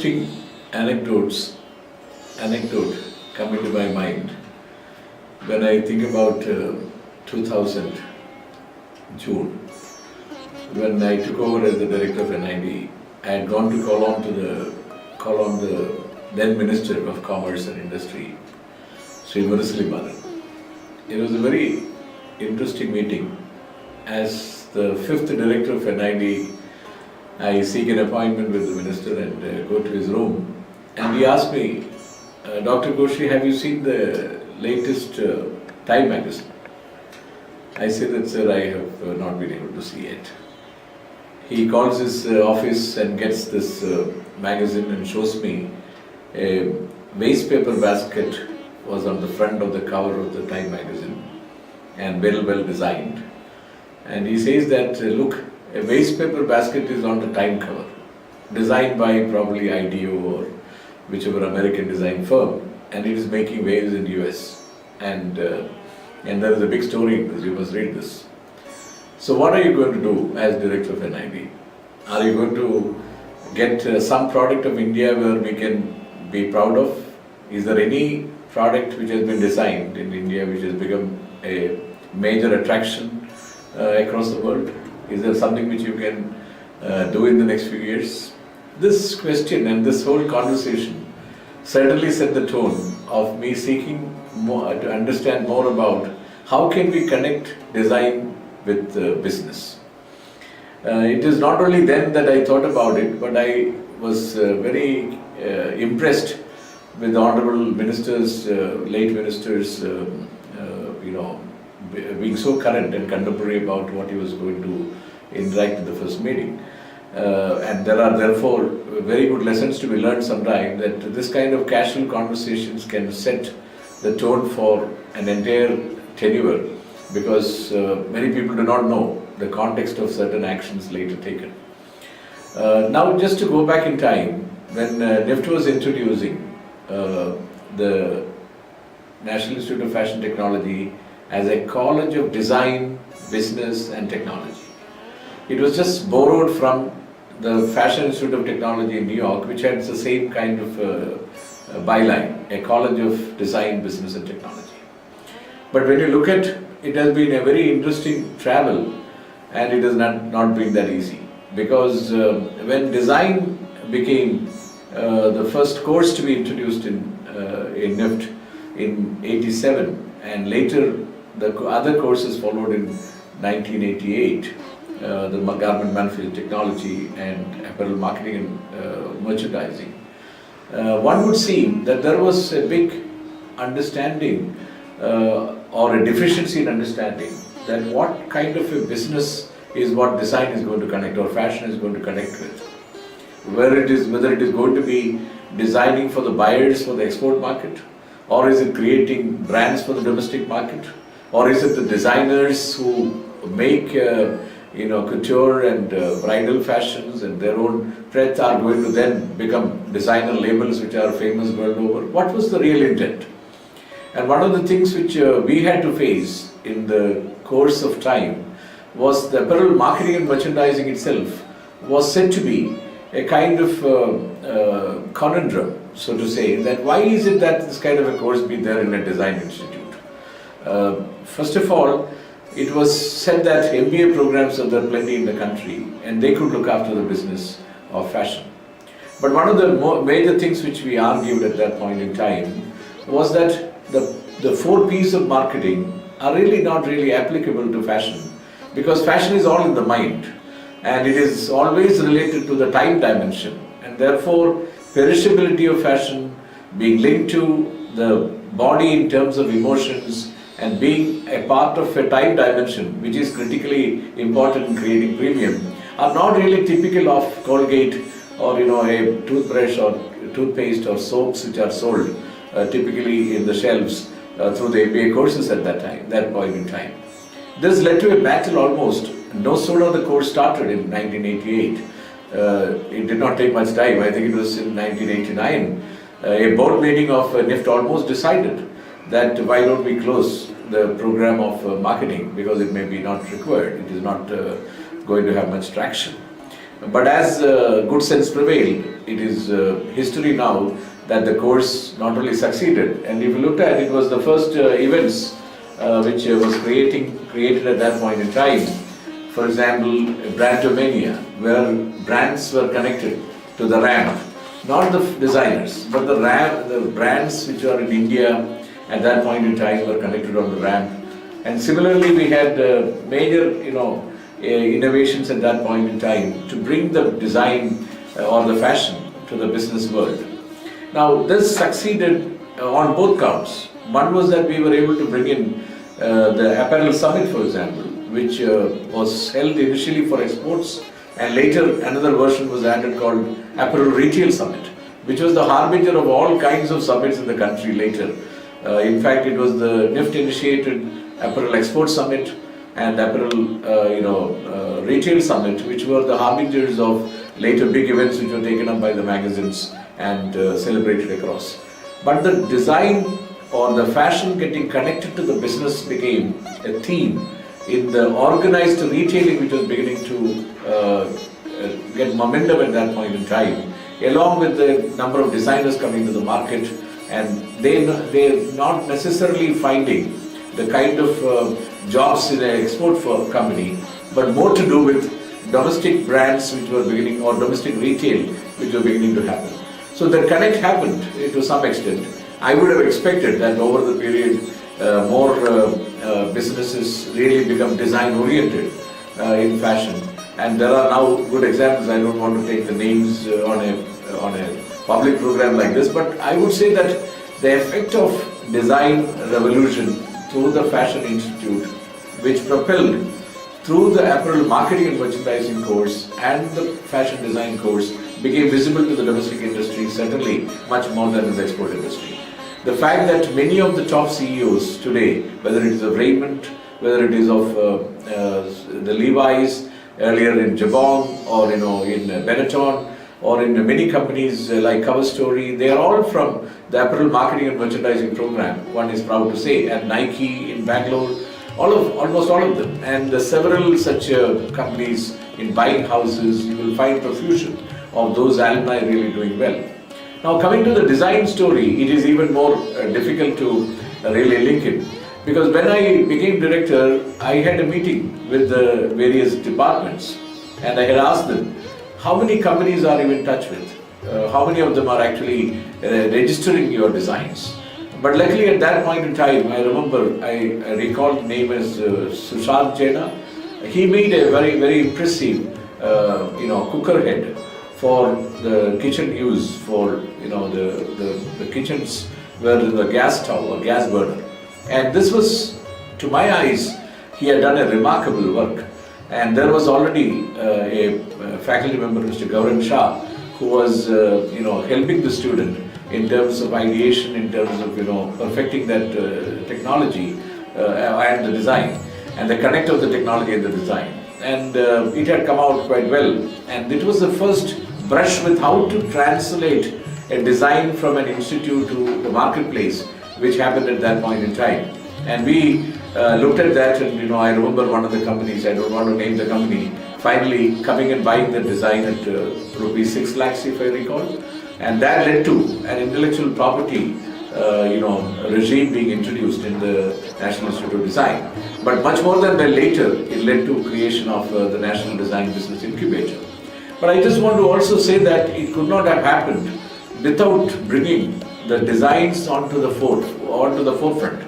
interesting anecdote come into my mind when I think about 2000 June, when I took over as the director of NID. I had gone to call on the then Minister of Commerce and Industry, Sri Murasali Madan. It was a very interesting meeting. As the fifth director of NID, I seek an appointment with the minister and go to his room. And he asked me, Dr. Koshy, have you seen the latest Time magazine? I said that, sir, I have not been able to see it. He calls his office and gets this magazine and shows me a waste paper basket was on the front of the cover of the Time magazine and well designed. And he says that, look, a waste paper basket is on the Time cover, designed by probably IDEO or whichever American design firm, and it is making waves in the US. And there is a big story in this, you must read this. So what are you going to do as director of NID? Are you going to get some product of India where we can be proud of? Is there any product which has been designed in India which has become a major attraction across the world? Is there something which you can do in the next few years? This question and this whole conversation certainly set the tone of me seeking more, to understand more about how can we connect design with business. It is not only then that I thought about it, but I was very impressed with the honorable ministers, late ministers, being so current and contemporary about what he was going to interact in the first meeting. And there are therefore very good lessons to be learned sometime, that this kind of casual conversations can set the tone for an entire tenure, because many people do not know the context of certain actions later taken. Now just to go back in time, when NIFT was introducing the National Institute of Fashion Technology as a college of design, business and technology. It was just borrowed from the Fashion Institute of Technology in New York, which had the same kind of byline, a college of design, business and technology. But when you look at it, it has been a very interesting travel, and it has not been that easy. Because when design became the first course to be introduced in NIFT in '87, and later the other courses followed in 1988, the garment manufacturing technology and apparel marketing and merchandising, one would see that there was a big understanding or a deficiency in understanding that what kind of a business is what design is going to connect or fashion is going to connect with. Whether it is going to be designing for the buyers for the export market, or is it creating brands for the domestic market, or is it the designers who make couture and bridal fashions and their own threads are going to then become designer labels which are famous world over? What was the real intent? And one of the things which we had to face in the course of time was the apparel marketing and merchandising itself was said to be a kind of conundrum, so to say, that why is it that this kind of a course be there in a design institute? First of all, it was said that MBA programs are there plenty in the country and they could look after the business of fashion. But one of the major things which we argued at that point in time was that the 4 P's of marketing are really not really applicable to fashion, because fashion is all in the mind and it is always related to the time dimension, and therefore perishability of fashion being linked to the body in terms of emotions and being a part of a time dimension which is critically important in creating premium are not really typical of Colgate or a toothbrush or toothpaste or soaps which are sold typically in the shelves through the MBA courses at that point in time. This led to a battle almost. No sooner the course started in 1988. It did not take much time. I think it was in 1989. A board meeting of NIFT almost decided that why don't we close the program of marketing, because it may be not required. It is not going to have much traction. But as good sense prevailed, it is history now that the course not only succeeded, and if you looked at it, was the first events which was created at that point in time. For example, Brandomania, where brands were connected to the ramp, not the designers, but the brands which are in India at that point in time were connected on the ramp. And similarly, we had major, innovations at that point in time to bring the design or the fashion to the business world. Now, this succeeded on both counts. One was that we were able to bring in the Apparel Summit, for example, which was held initially for exports, and later another version was added called Apparel Retail Summit, which was the harbinger of all kinds of summits in the country later. In fact, it was the NIFT initiated Apparel Export Summit and Apparel Retail Summit, which were the harbingers of later big events which were taken up by the magazines and celebrated across. But the design or the fashion getting connected to the business became a theme in the organized retailing, which was beginning to get momentum at that point in time, along with the number of designers coming to the market, and they're not necessarily finding the kind of jobs in an export company, but more to do with domestic brands which were beginning, or domestic retail which were beginning to happen. So the connect happened to some extent. I would have expected that over the period more businesses really become design oriented in fashion, and there are now good examples. I don't want to take the names on a public program like this, but I would say that the effect of design revolution through the Fashion Institute, which propelled through the apparel marketing and merchandising course and the fashion design course, became visible to the domestic industry, certainly much more than in the export industry. The fact that many of the top CEOs today, whether it is of Raymond, whether it is of the Levi's, earlier in Jabong, or in Benetton, or in many companies like Cover Story, they are all from the apparel marketing and merchandising program, one is proud to say, and Nike in Bangalore, almost all of them, and several such companies in buying houses. You will find profusion of those alumni really doing well. Now, coming to the design story, it is even more difficult to really link it, because when I became director, I had a meeting with the various departments, and I had asked them, how many companies are you in touch with? How many of them are actually registering your designs? But luckily at that point in time, I remember, I recall the name as Sushant Jaina. He made a very, very impressive, cooker head for the kitchen use, for the kitchens where the gas stove or gas burner. And this was, to my eyes, he had done a remarkable work. And there was already a faculty member, Mr. Gauran Shah, who was helping the student in terms of ideation, in terms of perfecting that technology and the design, and the connect of the technology and the design. And it had come out quite well. And it was the first brush with how to translate a design from an institute to the marketplace, which happened at that point in time. And we looked at that, and I remember one of the companies, I don't want to name the company, finally coming and buying the design at rupees 6 lakhs, if I recall. And that led to an intellectual property regime being introduced in the National Institute of Design. But much more than that, later it led to creation of the National Design Business Incubator. But I just want to also say that it could not have happened without bringing the designs onto the forefront.